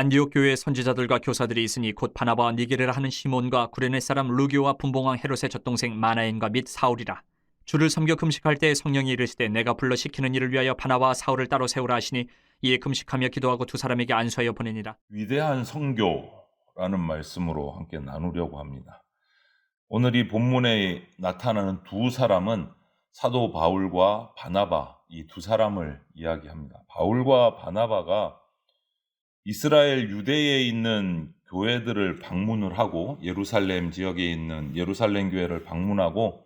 안디옥 교회의 선지자들과 교사들이 있으니 곧 바나바와 니게르라 하는 시몬과 구레네 사람 루기오와 분봉왕 헤롯의 젖동생 마나엔과 및 사울이라. 주를 섬겨 금식할 때 성령이 이르시되 내가 불러 시키는 일을 위하여 바나바와 사울을 따로 세우라 하시니 이에 금식하며 기도하고 두 사람에게 안수하여 보내니라. 위대한 선교라는 말씀으로 함께 나누려고 합니다. 오늘 이 본문에 나타나는 두 사람은 사도 바울과 바나바, 이 두 사람을 이야기합니다. 바울과 바나바가 이스라엘 유대에 있는 교회들을 방문을 하고 예루살렘 지역에 있는 예루살렘 교회를 방문하고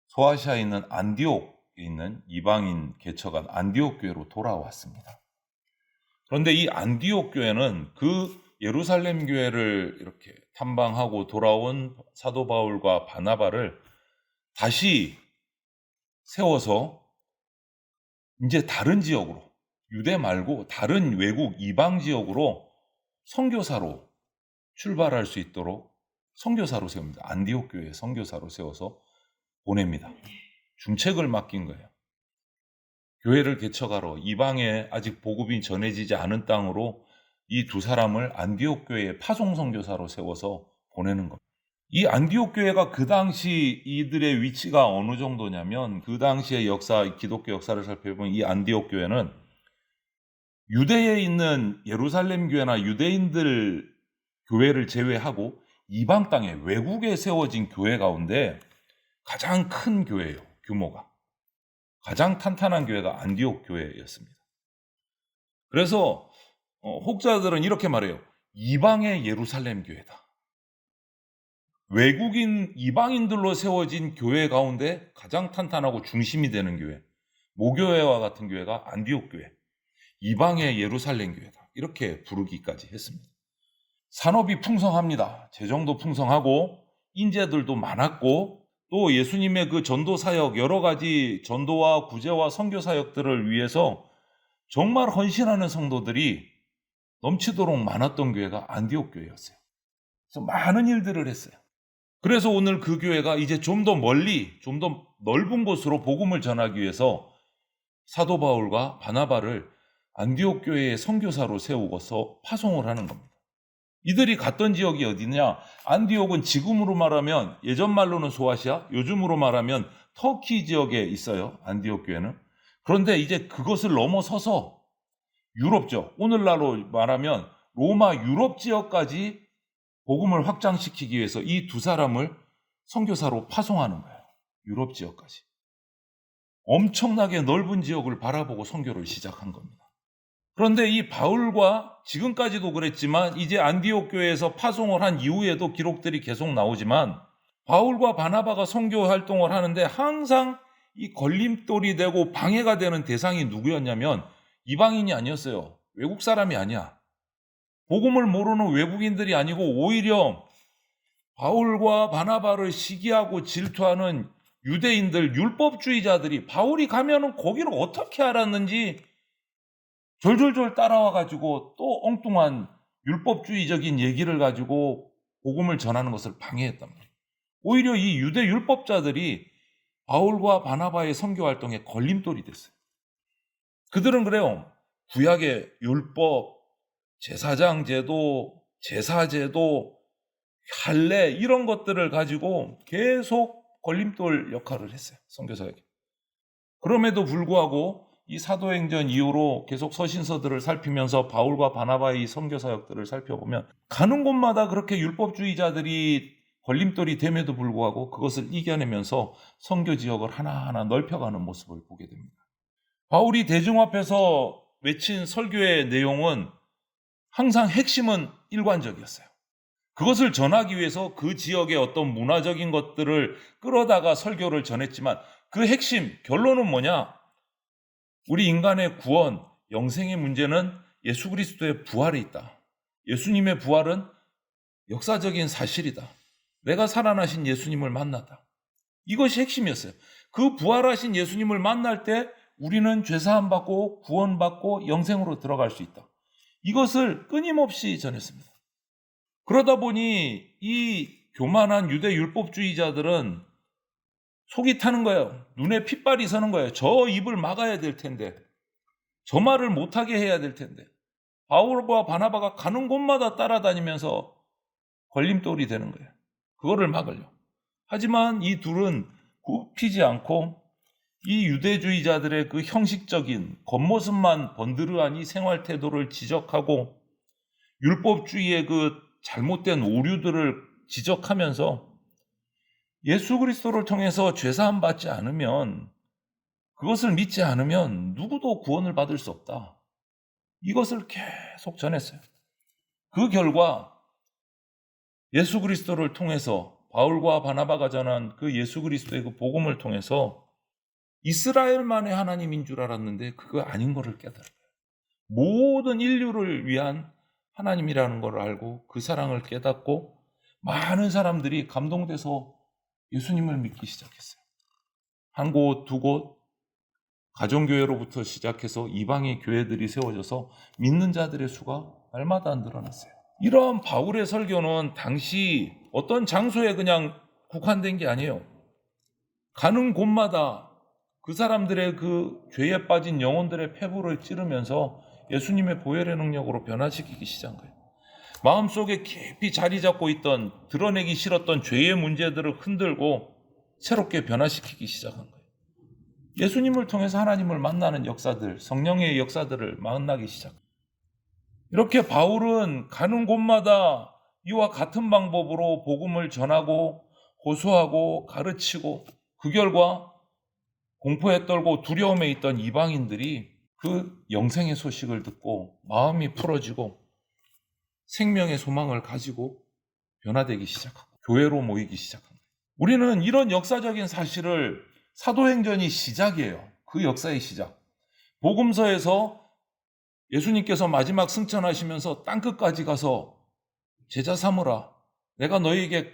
소아시아에 있는 안디옥에 있는 이방인 개척한 안디옥 교회로 돌아왔습니다. 그런데 이 안디옥 교회는 그 예루살렘 교회를 이렇게 탐방하고 돌아온 사도 바울과 바나바를 다시 세워서 이제 다른 지역으로, 유대 말고 다른 외국 이방 지역으로 선교사로 출발할 수 있도록 선교사로 세웁니다. 안디옥 교회 선교사로 세워서 보냅니다. 중책을 맡긴 거예요. 교회를 개척하러 이방에 아직 복음이 전해지지 않은 땅으로 이 두 사람을 안디옥 교회의 파송 선교사로 세워서 보내는 겁니다. 이 안디옥 교회가 그 당시 이들의 위치가 어느 정도냐면 그 당시의 역사, 기독교 역사를 살펴보면 이 안디옥 교회는 유대에 있는 예루살렘 교회나 유대인들 교회를 제외하고 이방 땅에 외국에 세워진 교회 가운데 가장 큰 교회예요. 규모가. 가장 탄탄한 교회가 안디옥 교회였습니다. 그래서 혹자들은 이렇게 말해요. 이방의 예루살렘 교회다. 외국인 이방인들로 세워진 교회 가운데 가장 탄탄하고 중심이 되는 교회, 모교회와 같은 교회가 안디옥 교회, 이방의 예루살렘 교회다. 이렇게 부르기까지 했습니다. 산업이 풍성합니다. 재정도 풍성하고 인재들도 많았고 또 예수님의 그 전도 사역, 여러 가지 전도와 구제와 선교 사역들을 위해서 정말 헌신하는 성도들이 넘치도록 많았던 교회가 안디옥 교회였어요. 그래서 많은 일들을 했어요. 그래서 오늘 그 교회가 이제 좀 더 멀리, 좀 더 넓은 곳으로 복음을 전하기 위해서 사도 바울과 바나바를 안디옥 교회의 선교사로 세우고서 파송을 하는 겁니다. 이들이 갔던 지역이 어디냐? 안디옥은 지금으로 말하면 예전 말로는 소아시아, 요즘으로 말하면 터키 지역에 있어요. 안디옥 교회는. 그런데 이제 그것을 넘어서서 유럽죠. 오늘날로 말하면 로마 유럽 지역까지 복음을 확장시키기 위해서 이 두 사람을 선교사로 파송하는 거예요. 유럽 지역까지. 엄청나게 넓은 지역을 바라보고 선교를 시작한 겁니다. 그런데 이 바울과 지금까지도 그랬지만 이제 안디옥 교회에서 파송을 한 이후에도 기록들이 계속 나오지만 바울과 바나바가 선교 활동을 하는데 항상 이 걸림돌이 되고 방해가 되는 대상이 누구였냐면 이방인이 아니었어요. 외국 사람이 아니야. 복음을 모르는 외국인들이 아니고 오히려 바울과 바나바를 시기하고 질투하는 유대인들, 율법주의자들이 바울이 가면은 거기를 어떻게 알았는지 졸졸졸 따라와가지고 또 엉뚱한 율법주의적인 얘기를 가지고 복음을 전하는 것을 방해했단 말이에요. 오히려 이 유대 율법자들이 바울과 바나바의 선교 활동에 걸림돌이 됐어요. 그들은 그래요. 구약의 율법, 제사장 제도, 제사 제도, 할례 이런 것들을 가지고 계속 걸림돌 역할을 했어요. 선교사에게. 그럼에도 불구하고 이 사도행전 이후로 계속 서신서들을 살피면서 바울과 바나바의 선교 사역들을 살펴보면 가는 곳마다 그렇게 율법주의자들이 걸림돌이 됨에도 불구하고 그것을 이겨내면서 선교 지역을 하나하나 넓혀가는 모습을 보게 됩니다. 바울이 대중 앞에서 외친 설교의 내용은 항상 핵심은 일관적이었어요. 그것을 전하기 위해서 그 지역의 어떤 문화적인 것들을 끌어다가 설교를 전했지만 그 핵심, 결론은 뭐냐? 우리 인간의 구원, 영생의 문제는 예수 그리스도의 부활에 있다. 예수님의 부활은 역사적인 사실이다. 내가 살아나신 예수님을 만났다. 이것이 핵심이었어요. 그 부활하신 예수님을 만날 때 우리는 죄사함 받고 구원받고 영생으로 들어갈 수 있다. 이것을 끊임없이 전했습니다. 그러다 보니 이 교만한 유대 율법주의자들은 속이 타는 거예요. 눈에 핏발이 서는 거예요. 저 입을 막아야 될 텐데, 저 말을 못하게 해야 될 텐데. 바울과 바나바가 가는 곳마다 따라다니면서 걸림돌이 되는 거예요. 그거를 막으려. 하지만 이 둘은 굽히지 않고 이 유대주의자들의 그 형식적인 겉모습만 번드르한 이 생활 태도를 지적하고 율법주의의 그 잘못된 오류들을 지적하면서 예수 그리스도를 통해서 죄사함 받지 않으면, 그것을 믿지 않으면 누구도 구원을 받을 수 없다. 이것을 계속 전했어요. 그 결과 예수 그리스도를 통해서, 바울과 바나바가 전한 그 예수 그리스도의 그 복음을 통해서 이스라엘만의 하나님인 줄 알았는데 그거 아닌 것을 깨달아요. 모든 인류를 위한 하나님이라는 걸 알고 그 사랑을 깨닫고 많은 사람들이 감동돼서 예수님을 믿기 시작했어요. 한 곳, 두 곳, 가정교회로부터 시작해서 이방의 교회들이 세워져서 믿는 자들의 수가 날마다 늘어났어요. 이러한 바울의 설교는 당시 어떤 장소에 그냥 국한된 게 아니에요. 가는 곳마다 그 사람들의 그 죄에 빠진 영혼들의 폐부를 찌르면서 예수님의 보혈의 능력으로 변화시키기 시작한 거예요. 마음속에 깊이 자리 잡고 있던, 드러내기 싫었던 죄의 문제들을 흔들고 새롭게 변화시키기 시작한 거예요. 예수님을 통해서 하나님을 만나는 역사들, 성령의 역사들을 만나기 시작. 이렇게 바울은 가는 곳마다 이와 같은 방법으로 복음을 전하고 호소하고 가르치고, 그 결과 공포에 떨고 두려움에 있던 이방인들이 그 영생의 소식을 듣고 마음이 풀어지고 생명의 소망을 가지고 변화되기 시작하고 교회로 모이기 시작한 거예요. 우리는 이런 역사적인 사실을, 사도행전이 시작이에요. 그 역사의 시작. 복음서에서 예수님께서 마지막 승천하시면서 땅끝까지 가서 제자 삼으라, 내가 너희에게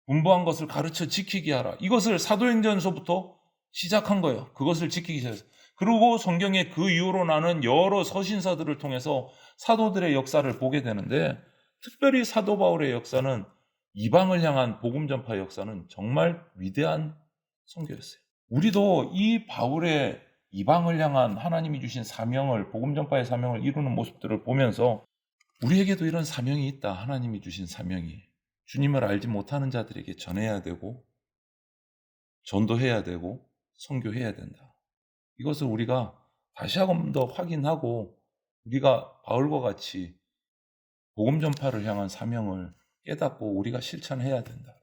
분부한 것을 가르쳐 지키게 하라, 이것을 사도행전서부터 시작한 거예요. 그것을 지키기 시작했어요. 그리고 성경의 그 이후로 나는 여러 서신서들을 통해서 사도들의 역사를 보게 되는데, 특별히 사도 바울의 역사는, 이방을 향한 복음 전파 역사는 정말 위대한 선교였어요. 우리도 이 바울의 이방을 향한 하나님이 주신 사명을, 복음 전파의 사명을 이루는 모습들을 보면서 우리에게도 이런 사명이 있다. 하나님이 주신 사명이 주님을 알지 못하는 자들에게 전해야 되고 전도해야 되고 선교해야 된다. 이것을 우리가 다시 한 번 더 확인하고 우리가 바울과 같이 복음 전파를 향한 사명을 깨닫고 우리가 실천해야 된다.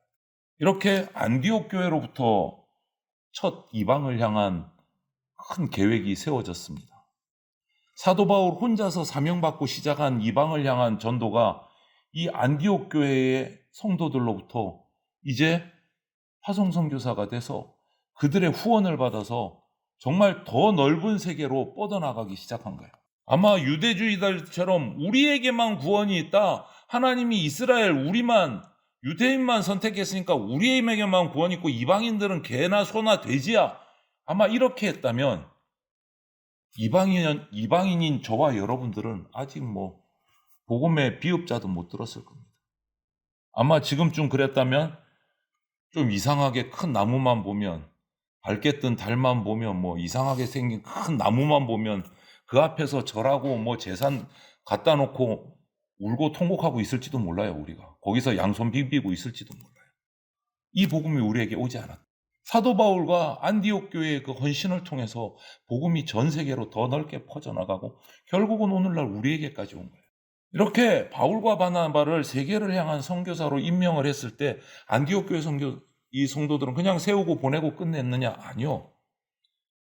이렇게 안디옥 교회로부터 첫 이방을 향한 큰 계획이 세워졌습니다. 사도 바울 혼자서 사명받고 시작한 이방을 향한 전도가 이 안디옥 교회의 성도들로부터 이제 화성 선교사가 돼서 그들의 후원을 받아서 정말 더 넓은 세계로 뻗어나가기 시작한 거예요. 아마 유대주의들처럼 우리에게만 구원이 있다, 하나님이 이스라엘, 우리만, 유대인만 선택했으니까 우리에게만 구원이 있고 이방인들은 개나 소나 돼지야, 아마 이렇게 했다면 이방인인 저와 여러분들은 아직 복음의 비읍자도 못 들었을 겁니다. 아마 지금쯤 그랬다면 좀 이상하게 큰 나무만 보면, 밝게 뜬 달만 보면, 이상하게 생긴 큰 나무만 보면 그 앞에서 절하고 제산 갖다 놓고 울고 통곡하고 있을지도 몰라요. 우리가 거기서 양손 비비고 있을지도 몰라요. 이 복음이 우리에게 오지 않았다. 사도 바울과 안디옥 교회의 그 헌신을 통해서 복음이 전 세계로 더 넓게 퍼져나가고 결국은 오늘날 우리에게까지 온 거예요. 이렇게 바울과 바나바를 세계를 향한 선교사로 임명을 했을 때 안디옥 교회 이 성도들은 그냥 세우고 보내고 끝냈느냐? 아니요.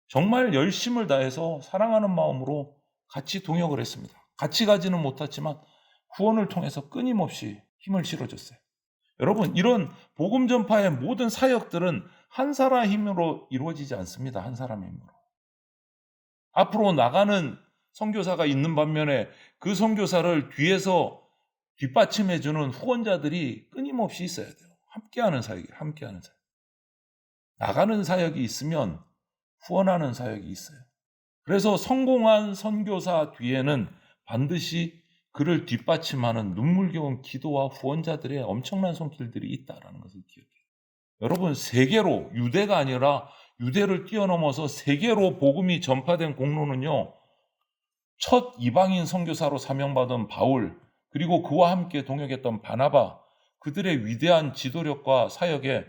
정말 열심을 다해서 사랑하는 마음으로 같이 동역을 했습니다. 같이 가지는 못했지만 후원을 통해서 끊임없이 힘을 실어줬어요. 여러분, 이런 복음 전파의 모든 사역들은 한 사람의 힘으로 이루어지지 않습니다. 한 사람의 힘으로. 앞으로 나가는 선교사가 있는 반면에 그 선교사를 뒤에서 뒷받침해주는 후원자들이 끊임없이 있어야 돼요. 함께하는 사역이에요. 함께하는 사역. 나가는 사역이 있으면 후원하는 사역이 있어요. 그래서 성공한 선교사 뒤에는 반드시 그를 뒷받침하는 눈물겨운 기도와 후원자들의 엄청난 손길들이 있다는 것을 기억해요. 여러분, 세계로, 유대가 아니라 유대를 뛰어넘어서 세계로 복음이 전파된 공로는요, 첫 이방인 선교사로 사명받은 바울, 그리고 그와 함께 동역했던 바나바, 그들의 위대한 지도력과 사역에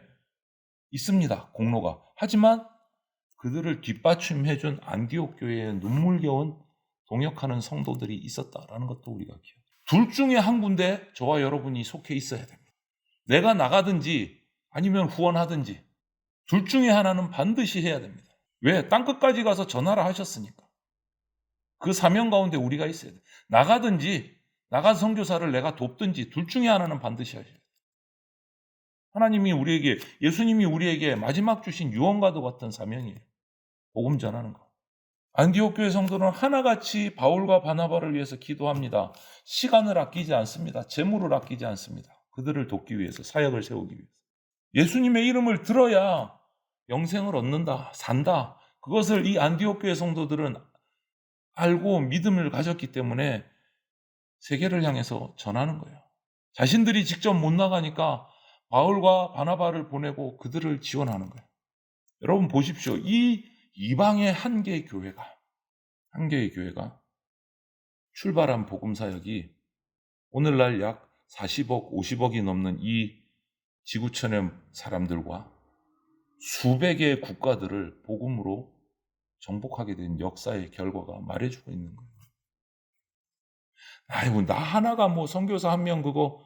있습니다. 공로가. 하지만 그들을 뒷받침해준 안디옥 교회에 눈물겨운 동역하는 성도들이 있었다라는 것도 우리가 기억해요. 둘 중에 한 군데 저와 여러분이 속해 있어야 됩니다. 내가 나가든지 아니면 후원하든지 둘 중에 하나는 반드시 해야 됩니다. 왜? 땅끝까지 가서 전하라 하셨으니까. 그 사명 가운데 우리가 있어야 돼. 나가든지 나간 선교사를 내가 돕든지 둘 중에 하나는 반드시 하셔야 돼. 하나님이 우리에게, 예수님이 우리에게 마지막 주신 유언과도 같은 사명이에요. 복음 전하는 거. 안디옥 교회 성도는 하나같이 바울과 바나바를 위해서 기도합니다. 시간을 아끼지 않습니다. 재물을 아끼지 않습니다. 그들을 돕기 위해서, 사역을 세우기 위해서. 예수님의 이름을 들어야 영생을 얻는다, 산다. 그것을 이 안디옥 교회 성도들은 알고 믿음을 가졌기 때문에 세계를 향해서 전하는 거예요. 자신들이 직접 못 나가니까 바울과 바나바를 보내고 그들을 지원하는 거예요. 여러분 보십시오. 이 이방의 한 개의 교회가 출발한 복음 사역이 오늘날 약 40억, 50억이 넘는 이 지구촌의 사람들과 수백 개의 국가들을 복음으로 정복하게 된 역사의 결과가 말해주고 있는 거예요. 아이고, 나 하나가 뭐 선교사 한 명 그거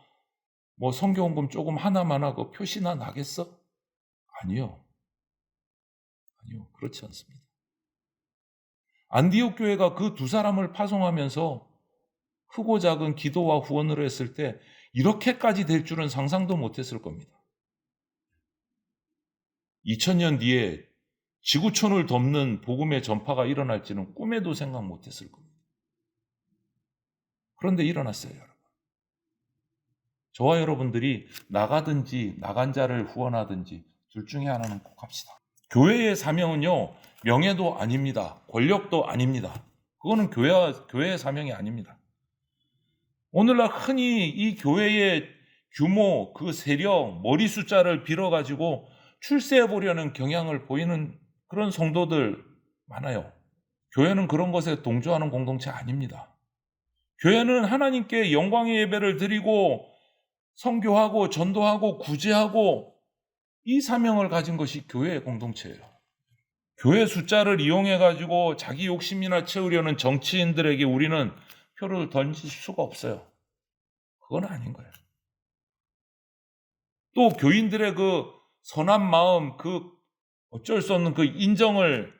뭐 선교원금 조금 하나만 하고 표시나 나겠어? 아니요. 그렇지 않습니다. 안디옥 교회가 그 두 사람을 파송하면서 크고 작은 기도와 후원을 했을 때 이렇게까지 될 줄은 상상도 못했을 겁니다. 2000년 뒤에 지구촌을 덮는 복음의 전파가 일어날지는 꿈에도 생각 못했을 겁니다. 그런데 일어났어요, 여러분. 저와 여러분들이 나가든지 나간 자를 후원하든지 둘 중에 하나는 꼭 합시다. 교회의 사명은요, 명예도 아닙니다. 권력도 아닙니다. 그거는 교회의 사명이 아닙니다. 오늘날 흔히 이 교회의 규모, 그 세력, 머리 숫자를 빌어가지고 출세해보려는 경향을 보이는 그런 성도들 많아요. 교회는 그런 것에 동조하는 공동체 아닙니다. 교회는 하나님께 영광의 예배를 드리고 선교하고 전도하고 구제하고 이 사명을 가진 것이 교회의 공동체예요. 교회 숫자를 이용해가지고 자기 욕심이나 채우려는 정치인들에게 우리는 표를 던질 수가 없어요. 그건 아닌 거예요. 또 교인들의 그 선한 마음, 그 어쩔 수 없는 그 인정을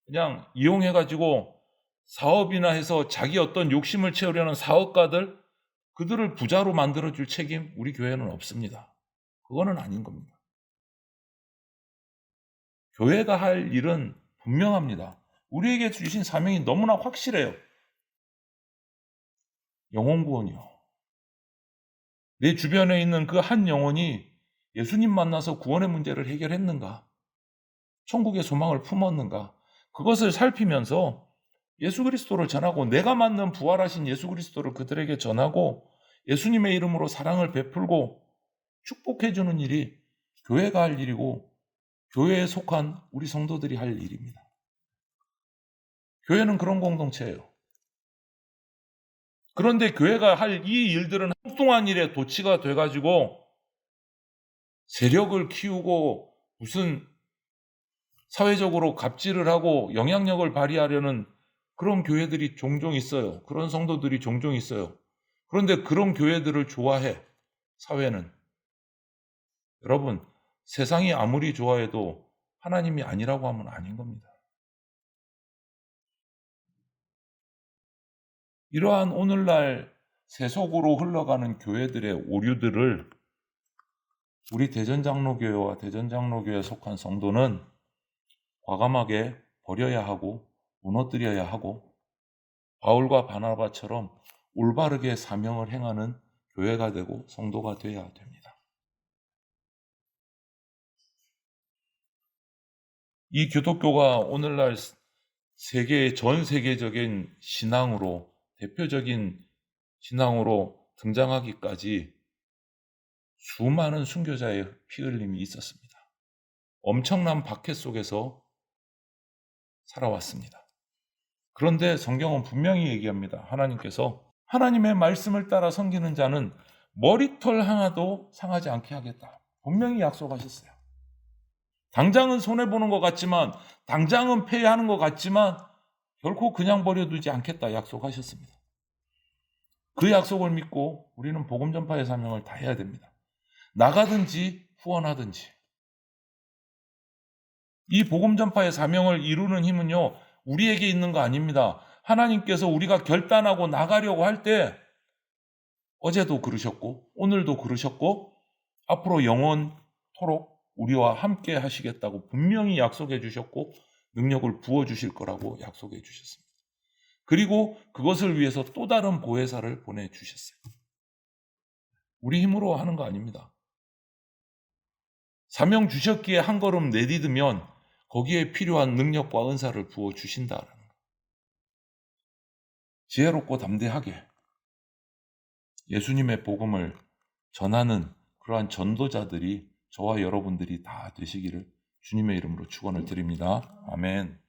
그냥 이용해가지고 사업이나 해서 자기 어떤 욕심을 채우려는 사업가들, 그들을 부자로 만들어줄 책임 우리 교회는 없습니다. 그거는 아닌 겁니다. 교회가 할 일은 분명합니다. 우리에게 주신 사명이 너무나 확실해요. 영혼 구원이요. 내 주변에 있는 그 한 영혼이 예수님 만나서 구원의 문제를 해결했는가? 천국의 소망을 품었는가? 그것을 살피면서 예수 그리스도를 전하고 내가 맞는 부활하신 예수 그리스도를 그들에게 전하고 예수님의 이름으로 사랑을 베풀고 축복해주는 일이 교회가 할 일이고 교회에 속한 우리 성도들이 할 일입니다. 교회는 그런 공동체예요. 그런데 교회가 할 이 일들은 엉뚱한 일에 도취가 돼가지고 세력을 키우고 무슨 사회적으로 갑질을 하고 영향력을 발휘하려는 그런 교회들이 종종 있어요. 그런 성도들이 종종 있어요. 그런데 그런 교회들을 좋아해, 사회는. 여러분, 세상이 아무리 좋아해도 하나님이 아니라고 하면 아닌 겁니다. 이러한 오늘날 세속으로 흘러가는 교회들의 오류들을 우리 대전장로교회와 대전장로교회에 속한 성도는 과감하게 버려야 하고 무너뜨려야 하고 바울과 바나바처럼 올바르게 사명을 행하는 교회가 되고 성도가 되어야 됩니다. 이 기독교가 오늘날 전 세계적인 신앙으로, 대표적인 신앙으로 등장하기까지 수많은 순교자의 피 흘림이 있었습니다. 엄청난 박해 속에서 살아왔습니다. 그런데 성경은 분명히 얘기합니다. 하나님께서 하나님의 말씀을 따라 섬기는 자는 머리털 하나도 상하지 않게 하겠다. 분명히 약속하셨어요. 당장은 손해보는 것 같지만, 당장은 패하는 것 같지만 결코 그냥 버려두지 않겠다 약속하셨습니다. 그 약속을 믿고 우리는 복음 전파의 사명을 다해야 됩니다. 나가든지 후원하든지. 이 복음 전파의 사명을 이루는 힘은요, 우리에게 있는 거 아닙니다. 하나님께서 우리가 결단하고 나가려고 할 때 어제도 그러셨고 오늘도 그러셨고 앞으로 영원토록 우리와 함께 하시겠다고 분명히 약속해 주셨고 능력을 부어주실 거라고 약속해 주셨습니다. 그리고 그것을 위해서 또 다른 보혜사를 보내주셨어요. 우리 힘으로 하는 거 아닙니다. 사명 주셨기에 한 걸음 내디디면 거기에 필요한 능력과 은사를 부어주신다라는 거. 지혜롭고 담대하게 예수님의 복음을 전하는 그러한 전도자들이 저와 여러분들이 다 되시기를 주님의 이름으로 축원을 드립니다. 아멘.